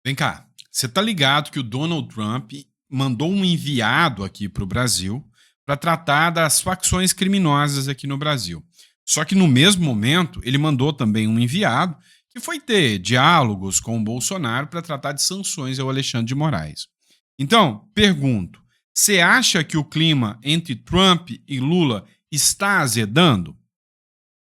Vem cá, você tá ligado que o Donald Trump mandou um enviado aqui para o Brasil para tratar das facções criminosas aqui no Brasil. Só que no mesmo momento, ele mandou também um enviado que foi ter diálogos com o Bolsonaro para tratar de sanções ao Alexandre de Moraes. Então, pergunto, você acha que o clima entre Trump e Lula está azedando?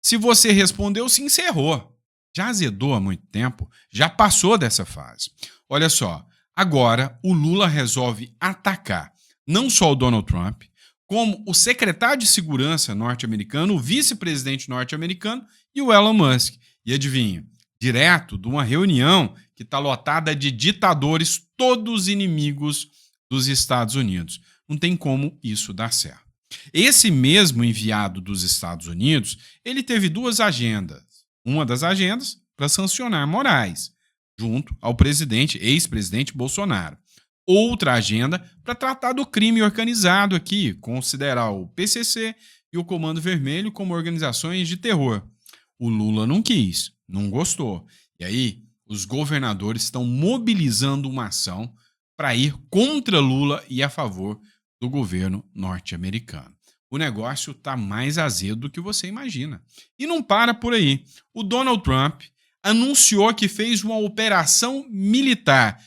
Se você respondeu, se encerrou. Já azedou há muito tempo, já passou dessa fase. Olha só, agora o Lula resolve atacar não só o Donald Trump, como o secretário de segurança norte-americano, o vice-presidente norte-americano e o Elon Musk. E adivinha, direto de uma reunião que está lotada de ditadores, todos inimigos dos Estados Unidos. Não tem como isso dar certo. Esse mesmo enviado dos Estados Unidos, ele teve duas agendas. Uma das agendas para sancionar Moraes, junto ao presidente, ex-presidente Bolsonaro. Outra agenda para tratar do crime organizado aqui, considerar o PCC e o Comando Vermelho como organizações de terror. O Lula não quis, não gostou. E aí, os governadores estão mobilizando uma ação para ir contra Lula e a favor do governo norte-americano. O negócio está mais azedo do que você imagina. E não para por aí. O Donald Trump anunciou que fez uma operação militar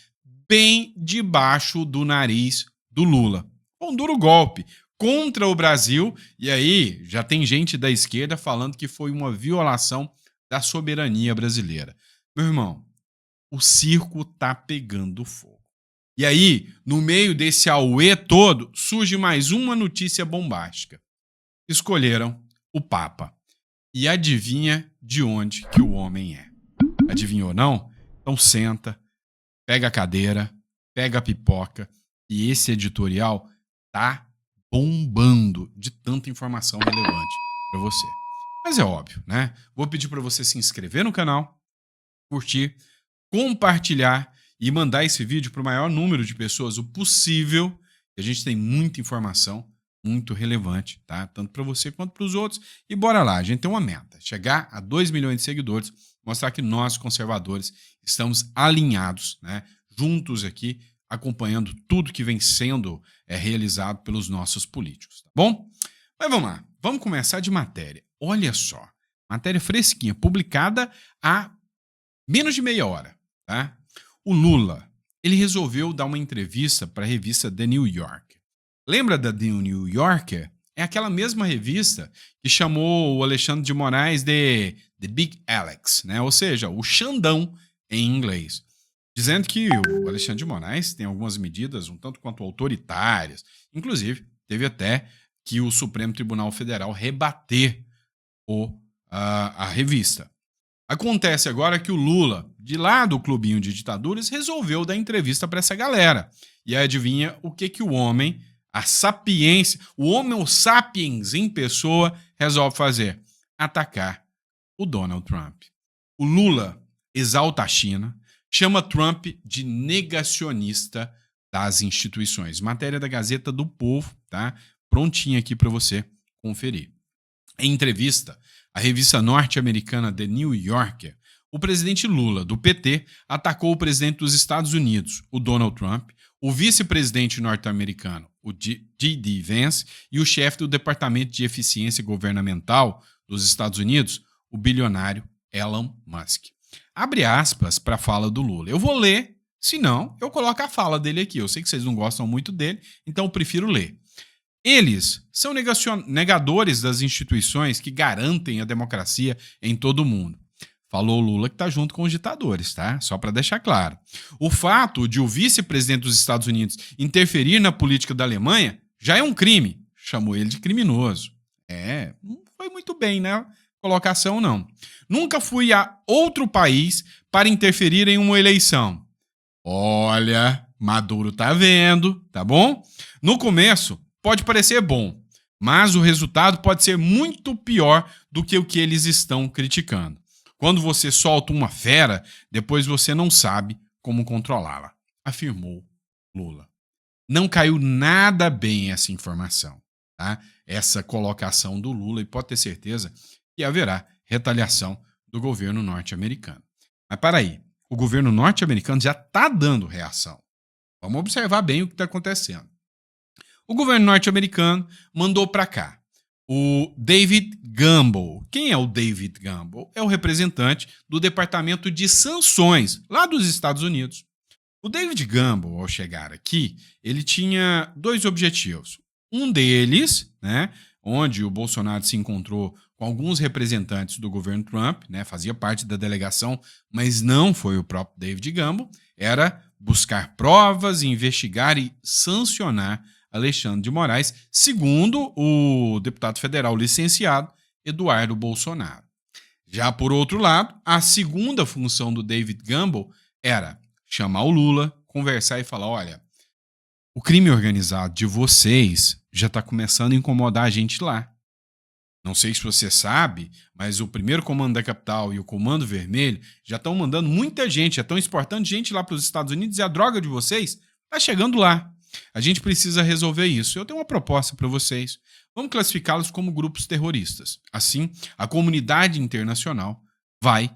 bem debaixo do nariz do Lula. Um duro golpe contra o Brasil. E aí já tem gente da esquerda falando que foi uma violação da soberania brasileira. Meu irmão, o circo tá pegando fogo. E aí, no meio desse auê todo, surge mais uma notícia bombástica. Escolheram o Papa. E adivinha de onde que o homem é? Adivinhou, não? Então senta, pega a cadeira, pega a pipoca, e esse editorial tá bombando de tanta informação relevante para você. Mas é óbvio, né? Vou pedir para você se inscrever no canal, curtir, compartilhar e mandar esse vídeo para o maior número de pessoas o possível. A gente tem muita informação muito relevante, tá? Tanto para você quanto para os outros. E bora lá, a gente tem uma meta, chegar a 2 milhões de seguidores, mostrar que nós, conservadores, estamos alinhados, né? Juntos aqui, acompanhando tudo que vem sendo realizado pelos nossos políticos, tá bom? Mas vamos lá, vamos começar de matéria. Olha só, matéria fresquinha, publicada há menos de meia hora, tá? O Lula, ele resolveu dar uma entrevista para a revista The New Yorker. Lembra da The New Yorker? É aquela mesma revista que chamou o Alexandre de Moraes de The Big Alex, né? Ou seja, o Xandão em inglês. Dizendo que o Alexandre de Moraes tem algumas medidas um tanto quanto autoritárias. Inclusive, teve até que o Supremo Tribunal Federal rebater a revista. Acontece agora que o Lula, de lá do clubinho de ditaduras, resolveu dar entrevista para essa galera. E adivinha o que o homem, a sapiência, o Homo sapiens em pessoa, resolve fazer? Atacar o Donald Trump. O Lula exalta a China, chama Trump de negacionista das instituições. Matéria da Gazeta do Povo, tá? Prontinha aqui para você conferir. Em entrevista à revista norte-americana The New Yorker, o presidente Lula, do PT, atacou o presidente dos Estados Unidos, o Donald Trump, o vice-presidente norte-americano, o J.D. Vance, e o chefe do Departamento de Eficiência Governamental dos Estados Unidos, o bilionário Elon Musk. Abre aspas para a fala do Lula. Eu vou ler, senão eu coloco a fala dele aqui. Eu sei que vocês não gostam muito dele, então eu prefiro ler. Eles são negadores das instituições que garantem a democracia em todo o mundo. Falou o Lula que está junto com os ditadores, tá? Só para deixar claro. O fato de o vice-presidente dos Estados Unidos interferir na política da Alemanha já é um crime. Chamou ele de criminoso. Não foi muito bem, né? Colocação, não. Nunca fui a outro país para interferir em uma eleição. Olha, Maduro tá vendo, tá bom? No começo, pode parecer bom, mas o resultado pode ser muito pior do que o que eles estão criticando. Quando você solta uma fera, depois você não sabe como controlá-la, afirmou Lula. Não caiu nada bem essa informação, tá? Essa colocação do Lula, e pode ter certeza que haverá retaliação do governo norte-americano. Mas para aí, o governo norte-americano já está dando reação. Vamos observar bem o que está acontecendo. O governo norte-americano mandou para cá o David Gamble. Quem é o David Gamble? É o representante do Departamento de Sanções, lá dos Estados Unidos. O David Gamble, ao chegar aqui, ele tinha 2 objetivos. Um deles, né, onde o Bolsonaro se encontrou com alguns representantes do governo Trump, né, fazia parte da delegação, mas não foi o próprio David Gamble, era buscar provas, investigar e sancionar Alexandre de Moraes, segundo o deputado federal licenciado Eduardo Bolsonaro. Já por outro lado, a segunda função do David Gamble era chamar o Lula, conversar e falar, olha, o crime organizado de vocês já está começando a incomodar a gente lá. Não sei se você sabe, mas o primeiro comando da capital e o comando vermelho já estão mandando muita gente, já estão exportando gente lá para os Estados Unidos e a droga de vocês está chegando lá. A gente precisa resolver isso. Eu tenho uma proposta para vocês. Vamos classificá-los como grupos terroristas. Assim, a comunidade internacional vai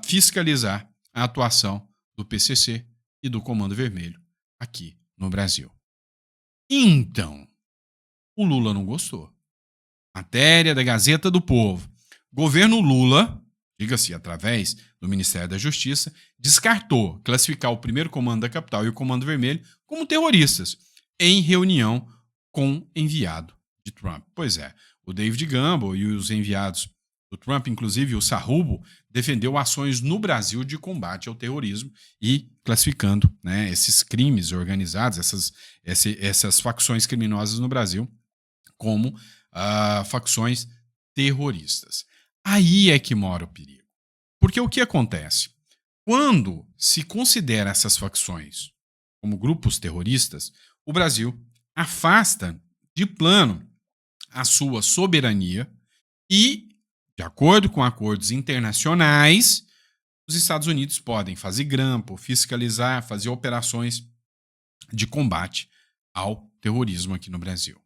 fiscalizar a atuação do PCC e do Comando Vermelho aqui no Brasil. Então, o Lula não gostou. Matéria da Gazeta do Povo. Governo Lula, diga-se através do Ministério da Justiça, descartou classificar o primeiro comando da capital e o Comando Vermelho como terroristas, em reunião com enviado de Trump. Pois é, o David Gamble e os enviados do Trump, inclusive o Sarrubo, defendeu ações no Brasil de combate ao terrorismo e classificando, né, esses crimes organizados, essas facções criminosas no Brasil como facções terroristas. Aí é que mora o perigo. Porque o que acontece? Quando se considera essas facções como grupos terroristas, o Brasil afasta de plano a sua soberania e, de acordo com acordos internacionais, os Estados Unidos podem fazer grampo, fiscalizar, fazer operações de combate ao terrorismo aqui no Brasil.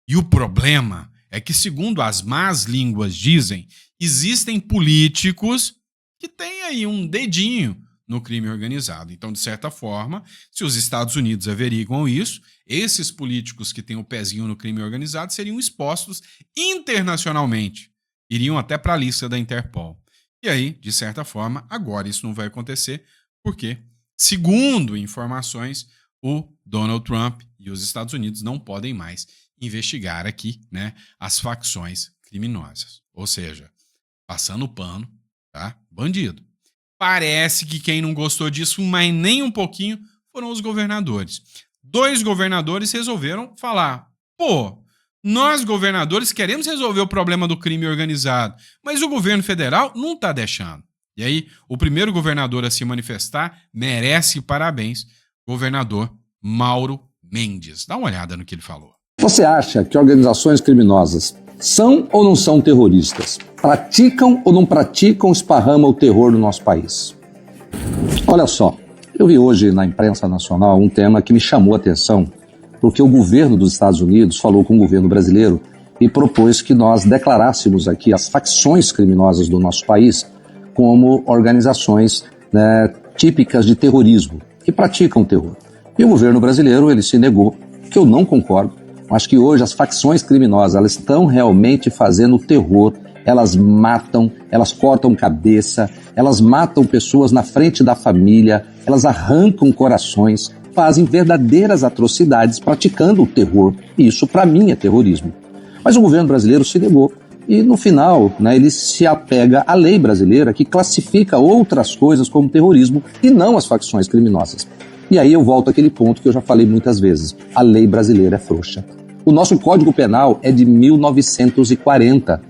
E o problema é que, segundo as más línguas dizem, existem políticos que têm aí um dedinho no crime organizado. Então, de certa forma, se os Estados Unidos averiguam isso, esses políticos que têm o pezinho no crime organizado seriam expostos internacionalmente. Iriam até para a lista da Interpol. E aí, de certa forma, agora isso não vai acontecer, porque, segundo informações, o Donald Trump e os Estados Unidos não podem mais investigar aqui, né, as facções criminosas. Ou seja, passando o pano, tá? Bandido. Parece que quem não gostou disso, mas nem um pouquinho, foram os governadores. 2 governadores resolveram falar, pô, nós governadores queremos resolver o problema do crime organizado, mas o governo federal não está deixando. E aí, o primeiro governador a se manifestar merece parabéns, governador Mauro Mendes. Dá uma olhada no que ele falou. Você acha que organizações criminosas são ou não são terroristas? Praticam ou não praticam, esparramam o terror no nosso país? Olha só, eu vi hoje na imprensa nacional um tema que me chamou a atenção, porque o governo dos Estados Unidos falou com o governo brasileiro e propôs que nós declarássemos aqui as facções criminosas do nosso país como organizações, né, típicas de terrorismo, que praticam terror. E o governo brasileiro, ele se negou, que eu não concordo. Acho que hoje as facções criminosas, elas estão realmente fazendo terror, elas matam, elas cortam cabeça, elas matam pessoas na frente da família, elas arrancam corações, fazem verdadeiras atrocidades praticando o terror. E isso, para mim, é terrorismo. Mas o governo brasileiro se negou. E, no final, né, ele se apega à lei brasileira, que classifica outras coisas como terrorismo e não as facções criminosas. E aí eu volto àquele ponto que eu já falei muitas vezes. A lei brasileira é frouxa. O nosso Código Penal é de 1940.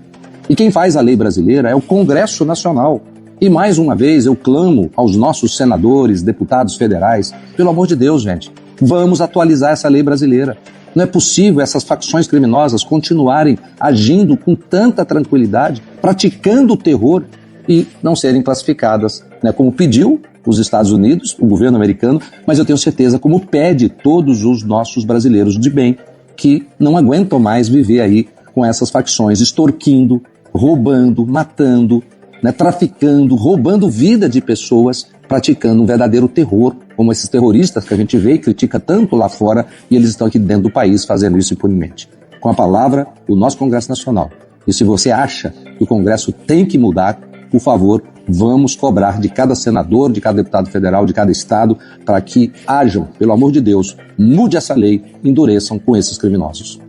E quem faz a lei brasileira é o Congresso Nacional. E mais uma vez eu clamo aos nossos senadores, deputados federais, pelo amor de Deus, gente, vamos atualizar essa lei brasileira. Não é possível essas facções criminosas continuarem agindo com tanta tranquilidade, praticando o terror e não serem classificadas, né, como pediu os Estados Unidos, o governo americano, mas eu tenho certeza como pede todos os nossos brasileiros de bem que não aguentam mais viver aí com essas facções extorquindo, roubando, matando, né, traficando, roubando vida de pessoas, praticando um verdadeiro terror, como esses terroristas que a gente vê e critica tanto lá fora, e eles estão aqui dentro do país fazendo isso impunemente. Com a palavra, o nosso Congresso Nacional. E se você acha que o Congresso tem que mudar, por favor, vamos cobrar de cada senador, de cada deputado federal, de cada estado, para que hajam, pelo amor de Deus, mude essa lei, endureçam com esses criminosos.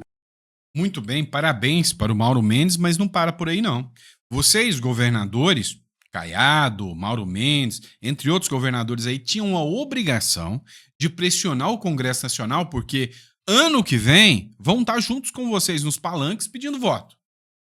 Muito bem, parabéns para o Mauro Mendes, mas não para por aí não. Vocês, governadores, Caiado, Mauro Mendes, entre outros governadores aí, tinham a obrigação de pressionar o Congresso Nacional, porque ano que vem vão estar juntos com vocês nos palanques pedindo voto.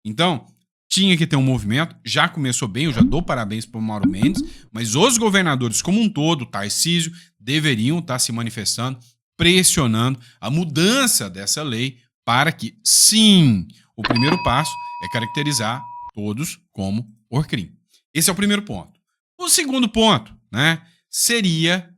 Então, tinha que ter um movimento, já começou bem, eu já dou parabéns para o Mauro Mendes, mas os governadores como um todo, Tarcísio, deveriam estar se manifestando, pressionando a mudança dessa lei para que, sim, o primeiro passo é caracterizar todos como crime. Esse é o primeiro ponto. O segundo ponto, né, seria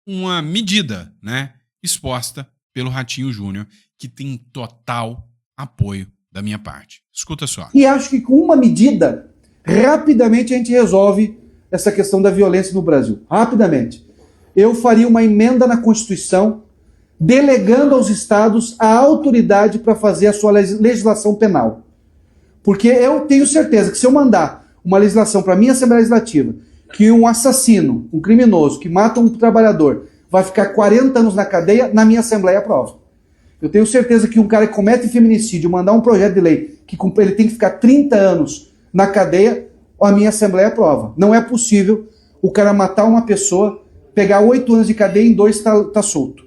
uma medida, né, exposta pelo Ratinho Júnior, que tem total apoio da minha parte. Escuta só. E acho que com uma medida, rapidamente a gente resolve essa questão da violência no Brasil. Rapidamente. Eu faria uma emenda na Constituição delegando aos estados a autoridade para fazer a sua legislação penal. Porque eu tenho certeza que se eu mandar uma legislação para a minha Assembleia Legislativa, que um assassino, um criminoso que mata um trabalhador vai ficar 40 anos na cadeia, na minha Assembleia aprova. Eu tenho certeza que um cara que comete feminicídio, mandar um projeto de lei que ele tem que ficar 30 anos na cadeia, a minha Assembleia aprova. Não é possível o cara matar uma pessoa, pegar 8 anos de cadeia e em 2 tá solto.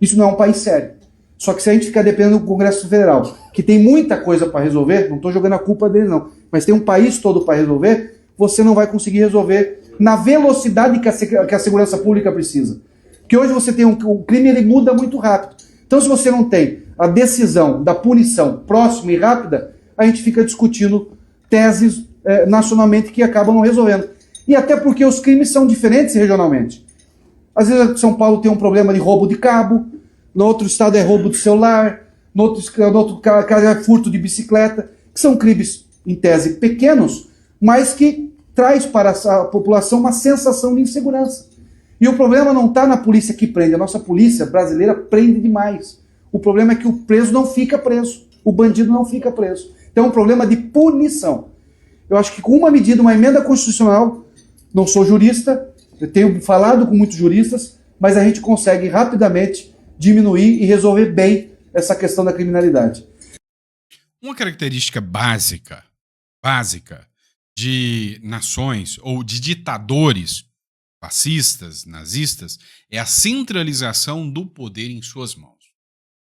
Isso não é um país sério. Só que se a gente ficar dependendo do Congresso Federal, que tem muita coisa para resolver, não estou jogando a culpa dele não, mas tem um país todo para resolver, você não vai conseguir resolver na velocidade que a segurança pública precisa. Porque hoje você tem o crime, ele muda muito rápido. Então se você não tem a decisão da punição próxima e rápida, a gente fica discutindo teses nacionalmente que acabam não resolvendo. E até porque os crimes são diferentes regionalmente. Às vezes São Paulo tem um problema de roubo de cabo, no outro estado é roubo de celular, no outro caso é furto de bicicleta, que são crimes, em tese, pequenos, mas que traz para a população uma sensação de insegurança. E o problema não está na polícia que prende, a nossa polícia brasileira prende demais. O problema é que o preso não fica preso, o bandido não fica preso. Então é um problema de punição. Eu acho que com uma medida, uma emenda constitucional, não sou jurista, eu tenho falado com muitos juristas, mas a gente consegue rapidamente diminuir e resolver bem essa questão da criminalidade. Uma característica básica de nações ou de ditadores fascistas, nazistas, é a centralização do poder em suas mãos.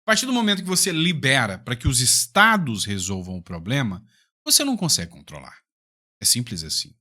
A partir do momento que você libera para que os estados resolvam o problema, você não consegue controlar. É simples assim.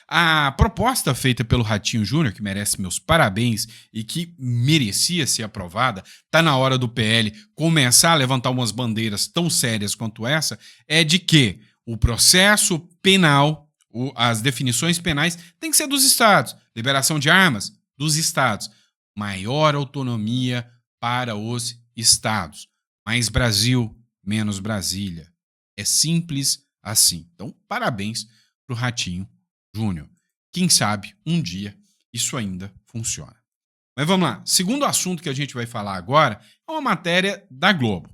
A proposta feita pelo Ratinho Júnior, que merece meus parabéns e que merecia ser aprovada, está na hora do PL começar a levantar umas bandeiras tão sérias quanto essa, é de que o processo penal, as definições penais, tem que ser dos estados. Liberação de armas, dos estados. Maior autonomia para os estados. Mais Brasil, menos Brasília. É simples assim. Então, parabéns para o Ratinho Júnior. Quem sabe, um dia, isso ainda funciona. Mas vamos lá. Segundo assunto que a gente vai falar agora é uma matéria da Globo.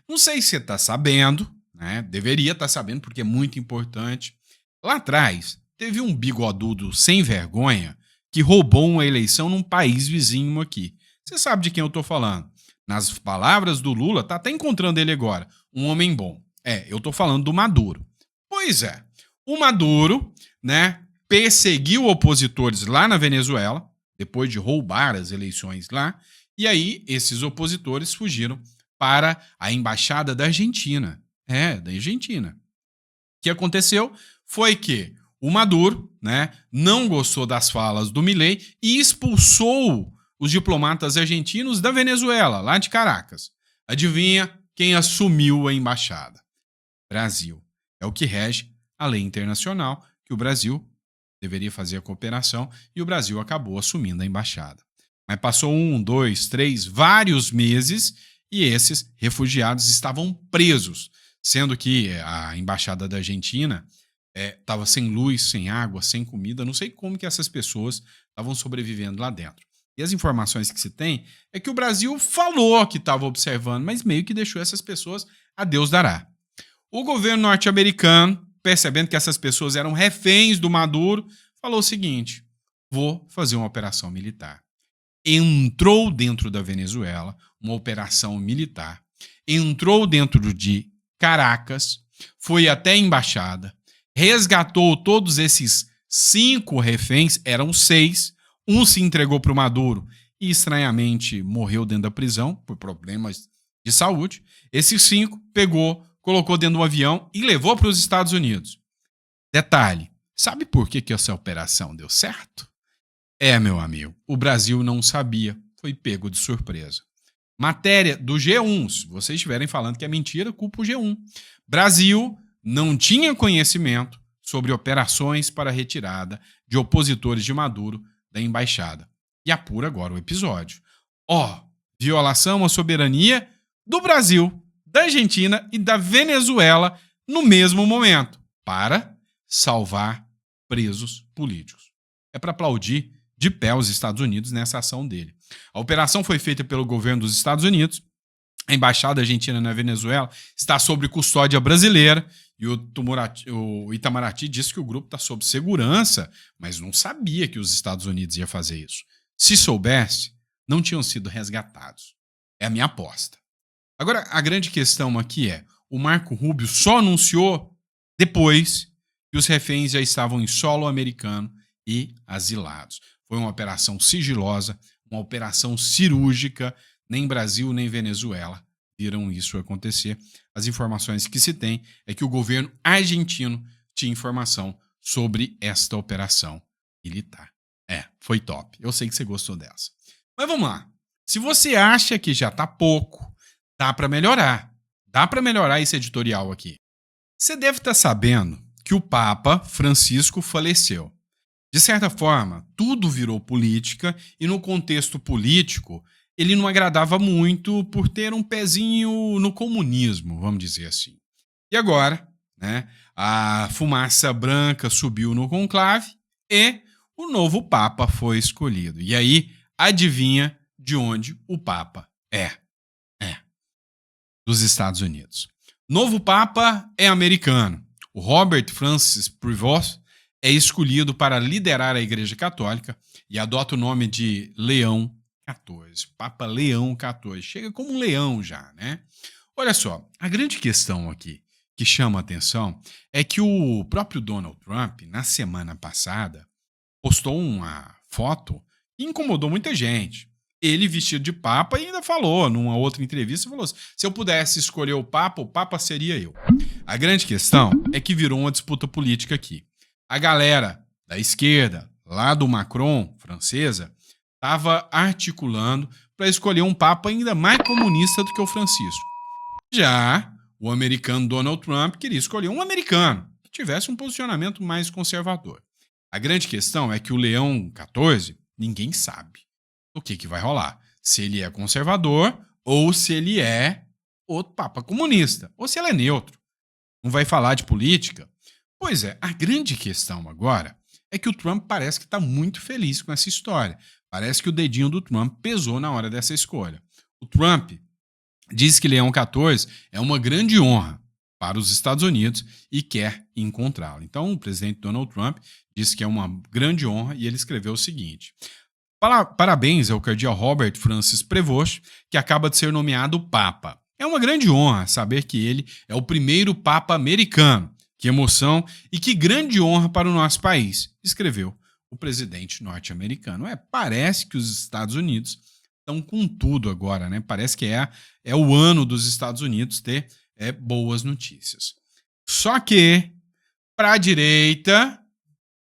Não sei se você está sabendo, né? Deveria estar sabendo porque é muito importante. Lá atrás, teve um bigodudo sem vergonha que roubou uma eleição num país vizinho aqui. Você sabe de quem eu estou falando. Nas palavras do Lula, está até encontrando ele agora. Um homem bom. Eu estou falando do Maduro. Pois é. O Maduro, né, perseguiu opositores lá na Venezuela, depois de roubar as eleições lá, e aí esses opositores fugiram para a embaixada da Argentina. Da Argentina. O que aconteceu foi que o Maduro, né, não gostou das falas do Milei e expulsou os diplomatas argentinos da Venezuela, lá de Caracas. Adivinha quem assumiu a embaixada? Brasil. É o que rege a lei internacional, que o Brasil deveria fazer a cooperação e o Brasil acabou assumindo a embaixada. Mas passou 1, 2, 3, vários meses e esses refugiados estavam presos, sendo que a embaixada da Argentina Estava sem luz, sem água, sem comida. Não sei como que essas pessoas estavam sobrevivendo lá dentro. E as informações que se tem é que o Brasil falou que estava observando, mas meio que deixou essas pessoas a Deus dará. O governo norte-americano, percebendo que essas pessoas eram reféns do Maduro, falou o seguinte: vou fazer uma operação militar. Entrou dentro da Venezuela, uma operação militar, entrou dentro de Caracas, foi até a embaixada, resgatou todos esses 5 reféns, eram 6, um se entregou para o Maduro e estranhamente morreu dentro da prisão por problemas de saúde. Esses 5 pegou, colocou dentro de um avião e levou para os Estados Unidos. Detalhe, sabe por que essa operação deu certo? Meu amigo, o Brasil não sabia, foi pego de surpresa. Matéria do G1, se vocês estiverem falando que é mentira, culpa o G1. Brasil não tinha conhecimento sobre operações para retirada de opositores de Maduro da embaixada. E apura agora o episódio. Violação à soberania do Brasil, da Argentina e da Venezuela no mesmo momento, para salvar presos políticos. É para aplaudir de pé os Estados Unidos nessa ação dele. A operação foi feita pelo governo dos Estados Unidos. A embaixada argentina na Venezuela está sob custódia brasileira e o Itamaraty disse que o grupo está sob segurança, mas não sabia que os Estados Unidos ia fazer isso. Se soubesse, não tinham sido resgatados. É a minha aposta. Agora, a grande questão aqui é: o Marco Rubio só anunciou depois que os reféns já estavam em solo americano e asilados. Foi uma operação sigilosa, uma operação cirúrgica. Nem Brasil, nem Venezuela viram isso acontecer. As informações que se tem é que o governo argentino tinha informação sobre esta operação militar. Foi top. Eu sei que você gostou dessa. Mas vamos lá. Se você acha que já tá pouco, dá para melhorar. Dá para melhorar esse editorial aqui. Você deve estar sabendo que o Papa Francisco faleceu. De certa forma, tudo virou política e no contexto político ele não agradava muito por ter um pezinho no comunismo, vamos dizer assim. E agora, a fumaça branca subiu no conclave e o novo Papa foi escolhido. E aí, adivinha de onde o Papa é? Dos Estados Unidos. Novo Papa é americano. O Robert Francis Prevost é escolhido para liderar a Igreja Católica e adota o nome de Leão XIV, Papa Leão XIV. Chega como um leão já, né? Olha só, a grande questão aqui que chama a atenção é que o próprio Donald Trump, na semana passada, postou uma foto que incomodou muita gente. Ele vestido de Papa e ainda falou, numa outra entrevista, falou assim: se eu pudesse escolher o Papa seria eu. A grande questão é que virou uma disputa política aqui. A galera da esquerda, lá do Macron, francesa, estava articulando para escolher um Papa ainda mais comunista do que o Francisco. Já o americano Donald Trump queria escolher um americano que tivesse um posicionamento mais conservador. A grande questão é que o Leão XIV, ninguém sabe o que vai rolar. Se ele é conservador ou se ele é outro Papa comunista, ou se ele é neutro. Não vai falar de política? Pois é, a grande questão agora é que o Trump parece que está muito feliz com essa história. Parece que o dedinho do Trump pesou na hora dessa escolha. O Trump diz que Leão XIV é uma grande honra para os Estados Unidos e quer encontrá-lo. Então, o presidente Donald Trump disse que é uma grande honra e ele escreveu o seguinte: parabéns ao cardeal Robert Francis Prevost, que acaba de ser nomeado Papa. É uma grande honra saber que ele é o primeiro Papa americano. Que emoção e que grande honra para o nosso país, escreveu o presidente norte-americano. Parece que os Estados Unidos estão com tudo agora, né? Parece que é o ano dos Estados Unidos ter boas notícias. Só que, para a direita,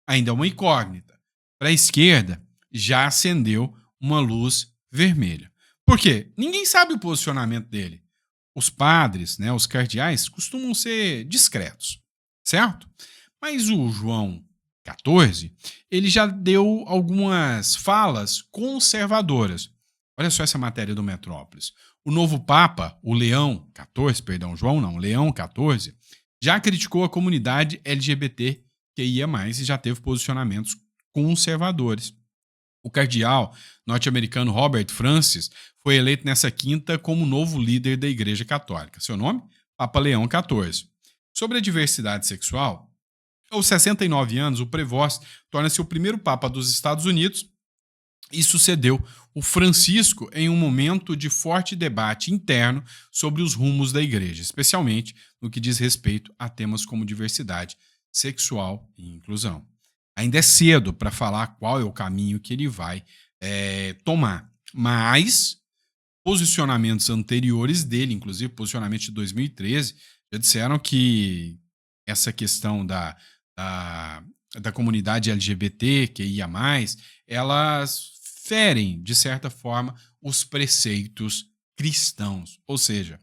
ainda é uma incógnita. Para a esquerda, já acendeu uma luz vermelha. Por quê? Ninguém sabe o posicionamento dele. Os padres, os cardeais, costumam ser discretos, certo? Mas o João XIV, ele já deu algumas falas conservadoras. Olha só essa matéria do Metrópolis. O novo Papa, o Leão XIV, Leão XIV, já criticou a comunidade LGBTQIA+, e já teve posicionamentos conservadores. O cardeal norte-americano Robert Francis foi eleito nessa quinta como novo líder da Igreja Católica. Seu nome? Papa Leão XIV. Sobre a diversidade sexual, aos 69 anos, o Prevost torna-se o primeiro Papa dos Estados Unidos e sucedeu o Francisco em um momento de forte debate interno sobre os rumos da Igreja, especialmente no que diz respeito a temas como diversidade sexual e inclusão. Ainda é cedo para falar qual é o caminho que ele vai tomar, mas posicionamentos anteriores dele, inclusive posicionamento de 2013, já disseram que essa questão da comunidade LGBT, QIA+, elas ferem, de certa forma, os preceitos cristãos, ou seja,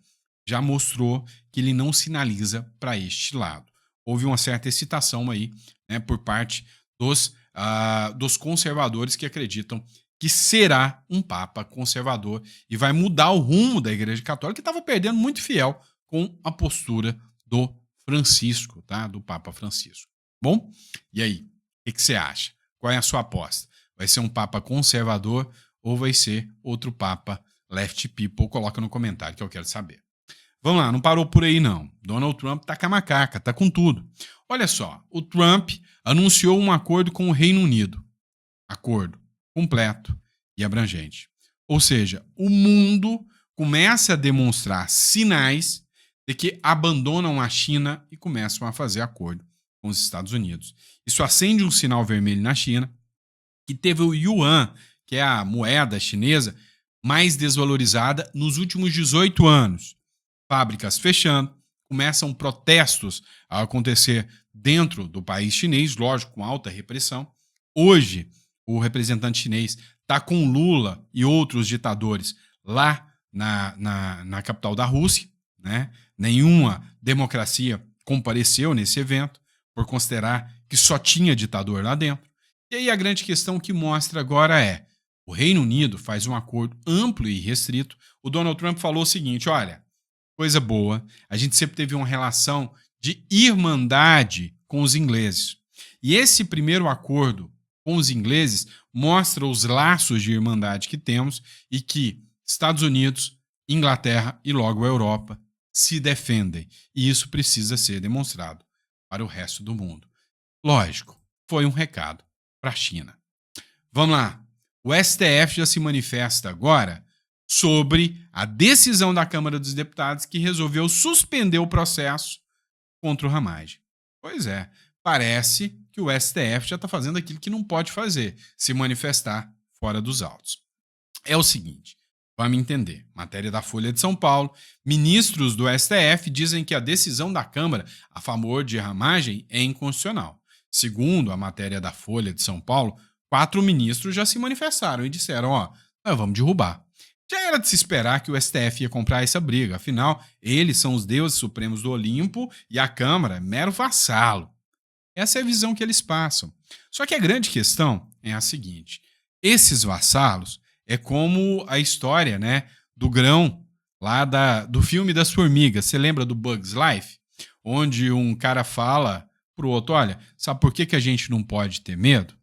já mostrou que ele não sinaliza para este lado. Houve uma certa excitação aí, né, por parte dos conservadores que acreditam que será um Papa conservador e vai mudar o rumo da Igreja Católica, que estava perdendo muito fiel com a postura do Francisco, tá? Do Papa Francisco. Bom, e aí? O que você acha? Qual é a sua aposta? Vai ser um Papa conservador ou vai ser outro Papa left people? Coloca no comentário que eu quero saber. Vamos lá, não parou por aí não. Donald Trump tá com a macaca, tá com tudo. Olha só, o Trump anunciou um acordo com o Reino Unido. Acordo completo e abrangente. Ou seja, o mundo começa a demonstrar sinais de que abandonam a China e começam a fazer acordo com os Estados Unidos. Isso acende um sinal vermelho na China, que teve o yuan, que é a moeda chinesa mais desvalorizada nos últimos 18 anos. Fábricas fechando, começam protestos a acontecer dentro do país chinês, lógico, com alta repressão. Hoje, o representante chinês está com Lula e outros ditadores lá na capital da Rússia, né? Nenhuma democracia compareceu nesse evento, por considerar que só tinha ditador lá dentro. E aí a grande questão que mostra agora é: o Reino Unido faz um acordo amplo e restrito. O Donald Trump falou o seguinte: olha, coisa boa, a gente sempre teve uma relação de irmandade com os ingleses. E esse primeiro acordo com os ingleses mostra os laços de irmandade que temos e que Estados Unidos, Inglaterra e logo a Europa se defendem. E isso precisa ser demonstrado para o resto do mundo. Lógico, foi um recado para a China. Vamos lá. O STF já se manifesta agora sobre a decisão da Câmara dos Deputados que resolveu suspender o processo contra o Ramage. Pois é, parece que o STF já está fazendo aquilo que não pode fazer, se manifestar fora dos autos. É o seguinte, vamos entender. Matéria da Folha de São Paulo, ministros do STF dizem que a decisão da Câmara a favor de Ramage é inconstitucional. Segundo a matéria da Folha de São Paulo, 4 ministros já se manifestaram e disseram, nós vamos derrubar. Já era de se esperar que o STF ia comprar essa briga, afinal, eles são os deuses supremos do Olimpo e a Câmara é mero vassalo. Essa é a visão que eles passam. Só que a grande questão é a seguinte, esses vassalos é como a história, né, do grão lá do filme das formigas. Você lembra do Bugs Life? Onde um cara fala pro outro, olha, sabe por que a gente não pode ter medo?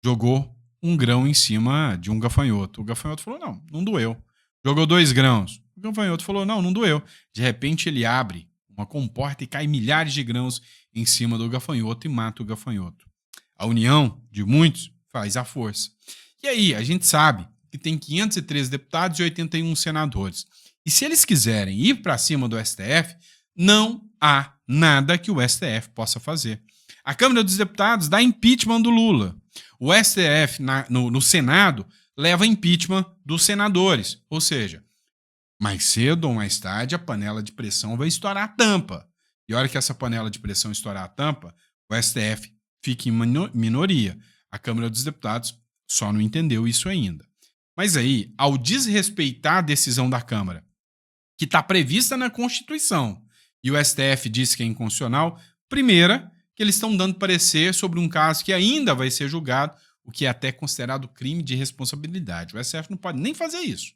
Jogou um grão em cima de um gafanhoto. O gafanhoto falou, não doeu. Jogou 2 grãos. O gafanhoto falou, não doeu. De repente ele abre uma comporta e cai milhares de grãos em cima do gafanhoto e mata o gafanhoto. A união de muitos faz a força. E aí, a gente sabe que tem 513 deputados e 81 senadores. E se eles quiserem ir para cima do STF, não há nada que o STF possa fazer. A Câmara dos Deputados dá impeachment do Lula. O STF, no Senado, leva impeachment dos senadores. Ou seja, mais cedo ou mais tarde, a panela de pressão vai estourar a tampa. E a hora que essa panela de pressão estourar a tampa, o STF fica em minoria. A Câmara dos Deputados só não entendeu isso ainda. Mas aí, ao desrespeitar a decisão da Câmara, que está prevista na Constituição, e o STF disse que é inconstitucional, primeira, que eles estão dando parecer sobre um caso que ainda vai ser julgado, o que é até considerado crime de responsabilidade. O STF não pode nem fazer isso.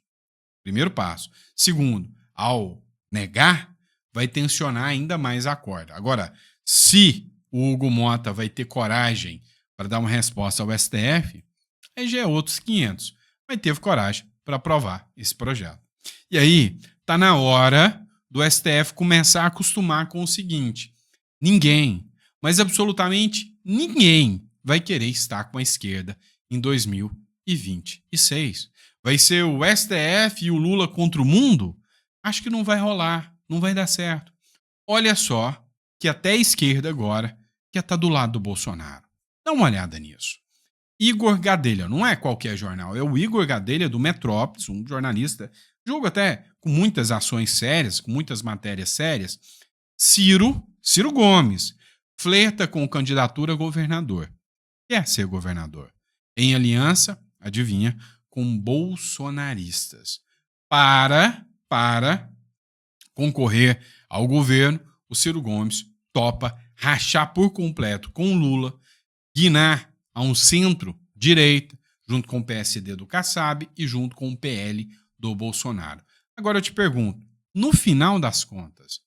Primeiro passo. Segundo, ao negar, vai tensionar ainda mais a corda. Agora, se o Hugo Mota vai ter coragem para dar uma resposta ao STF, aí já é outros 500. Mas teve coragem para aprovar esse projeto. E aí, tá na hora do STF começar a acostumar com o seguinte: ninguém, mas absolutamente ninguém, vai querer estar com a esquerda em 2026. Vai ser o STF e o Lula contra o mundo? Acho que não vai rolar, não vai dar certo. Olha só que até a esquerda agora quer estar do lado do Bolsonaro. Dá uma olhada nisso. Igor Gadelha, não é qualquer jornal, é o Igor Gadelha do Metrópolis, um jornalista, julgo até com muitas ações sérias, com muitas matérias sérias. Ciro Gomes flerta com candidatura a governador. Quer ser governador. Em aliança, adivinha, com bolsonaristas. Para concorrer ao governo, o Ciro Gomes topa rachar por completo com o Lula, guinar a um centro-direita, junto com o PSD do Kassab e junto com o PL do Bolsonaro. Agora eu te pergunto, no final das contas,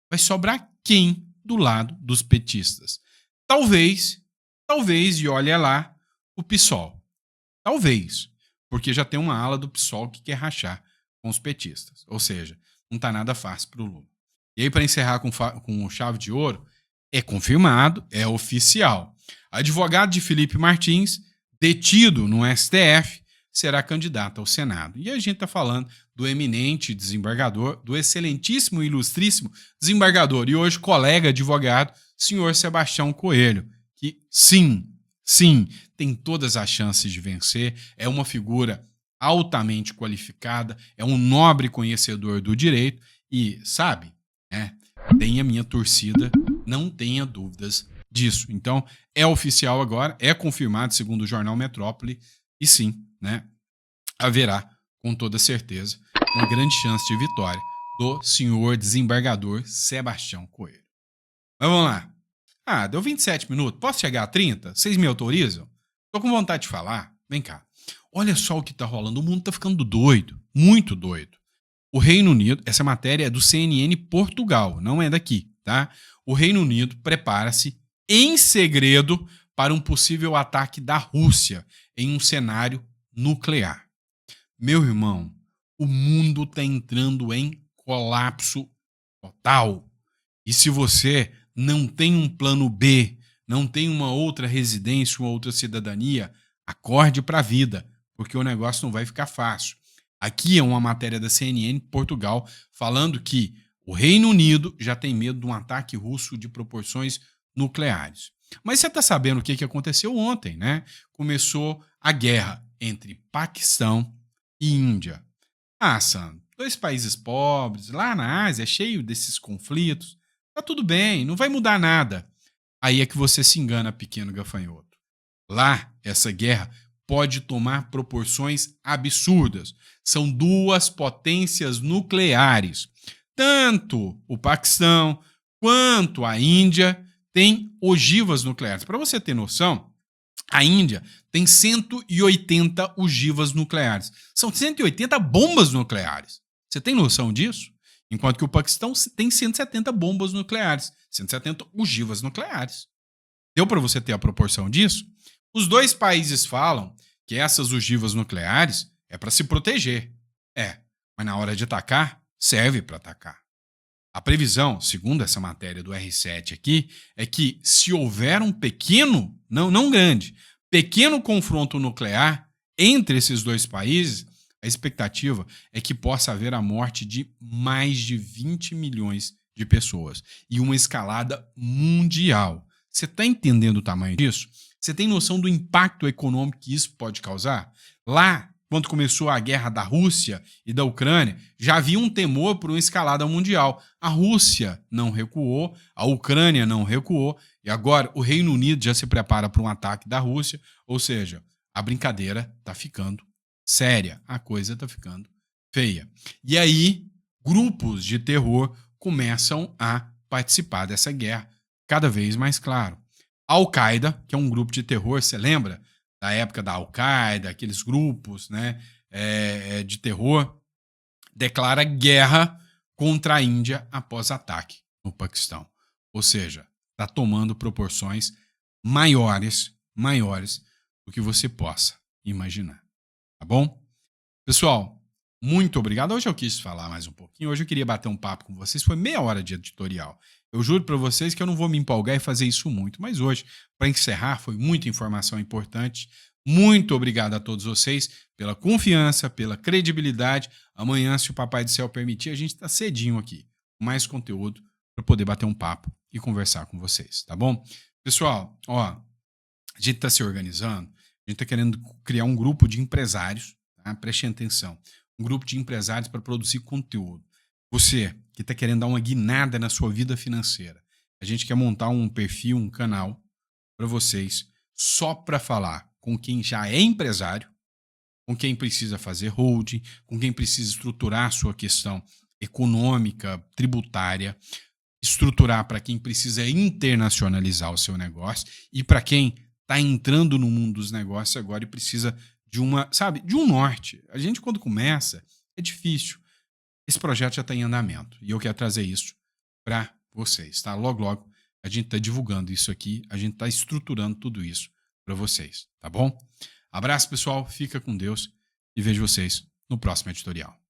vai sobrar quem do lado dos petistas? Talvez, e olha lá, o PSOL. Talvez, porque já tem uma ala do PSOL que quer rachar com os petistas. Ou seja, não está nada fácil para o Lula. E aí, para encerrar com chave de ouro, é confirmado, é oficial. Advogado de Felipe Martins, detido no STF, será candidato ao Senado. E a gente está falando do eminente desembargador, do excelentíssimo e ilustríssimo desembargador e hoje colega advogado, senhor Sebastião Coelho, que sim, tem todas as chances de vencer, é uma figura altamente qualificada, é um nobre conhecedor do direito e, sabe, tem a minha torcida, não tenha dúvidas disso. Então, é oficial agora, é confirmado segundo o jornal Metrópole e sim, haverá, com toda certeza, uma grande chance de vitória do senhor desembargador Sebastião Coelho. Mas vamos lá. Deu 27 minutos. Posso chegar a 30? Vocês me autorizam? Tô com vontade de falar. Vem cá. Olha só o que tá rolando. O mundo tá ficando doido. Muito doido. O Reino Unido, essa matéria é do CNN Portugal, não é daqui, tá? O Reino Unido prepara-se em segredo para um possível ataque da Rússia em um cenário nuclear. Meu irmão, o mundo está entrando em colapso total. E se você não tem um plano B, não tem uma outra residência, uma outra cidadania, acorde para a vida, porque o negócio não vai ficar fácil. Aqui é uma matéria da CNN Portugal falando que o Reino Unido já tem medo de um ataque russo de proporções nucleares. Mas você está sabendo o que aconteceu ontem, né? Começou a guerra entre Paquistão e Índia. Sandro, 2 países pobres, lá na Ásia, cheio desses conflitos. Tá tudo bem, não vai mudar nada. Aí é que você se engana, pequeno gafanhoto. Lá, essa guerra pode tomar proporções absurdas. São 2 potências nucleares. Tanto o Paquistão quanto a Índia têm ogivas nucleares. Para você ter noção, a Índia tem 180 ogivas nucleares. São 180 bombas nucleares. Você tem noção disso? Enquanto que o Paquistão tem 170 bombas nucleares. 170 ogivas nucleares. Deu para você ter a proporção disso? Os 2 países falam que essas ogivas nucleares é para se proteger. Mas na hora de atacar, serve para atacar. A previsão, segundo essa matéria do R7 aqui, é que se houver um pequeno, não grande, pequeno confronto nuclear entre esses 2 países, a expectativa é que possa haver a morte de mais de 20 milhões de pessoas e uma escalada mundial. Você está entendendo o tamanho disso? Você tem noção do impacto econômico que isso pode causar? Lá, quando começou a guerra da Rússia e da Ucrânia, já havia um temor por uma escalada mundial. A Rússia não recuou, a Ucrânia não recuou, e agora o Reino Unido já se prepara para um ataque da Rússia, ou seja, a brincadeira está ficando séria, a coisa está ficando feia. E aí, grupos de terror começam a participar dessa guerra, cada vez mais claro. A Al-Qaeda, que é um grupo de terror, você lembra? Da época da Al-Qaeda, aqueles grupos de terror, declara guerra contra a Índia após ataque no Paquistão. Ou seja, está tomando proporções maiores do que você possa imaginar. Tá bom? Pessoal, muito obrigado. Hoje eu quis falar mais um pouquinho. Hoje eu queria bater um papo com vocês. Foi meia hora de editorial. Eu juro para vocês que eu não vou me empolgar e fazer isso muito. Mas hoje, para encerrar, foi muita informação importante. Muito obrigado a todos vocês pela confiança, pela credibilidade. Amanhã, se o Papai do Céu permitir, a gente está cedinho aqui. Com mais conteúdo para poder bater um papo e conversar com vocês, tá bom? Pessoal, a gente está se organizando. A gente está querendo criar um grupo de empresários. Tá? Prestem atenção. Um grupo de empresários para produzir conteúdo. Você que está querendo dar uma guinada na sua vida financeira. A gente quer montar um perfil, um canal para vocês só para falar com quem já é empresário, com quem precisa fazer holding, com quem precisa estruturar a sua questão econômica, tributária, estruturar para quem precisa internacionalizar o seu negócio e para quem está entrando no mundo dos negócios agora e precisa de um norte. A gente, quando começa, é difícil. Esse projeto já está em andamento e eu quero trazer isso para vocês, tá? Logo, logo, a gente está divulgando isso aqui, a gente está estruturando tudo isso para vocês, tá bom? Abraço, pessoal, fica com Deus e vejo vocês no próximo editorial.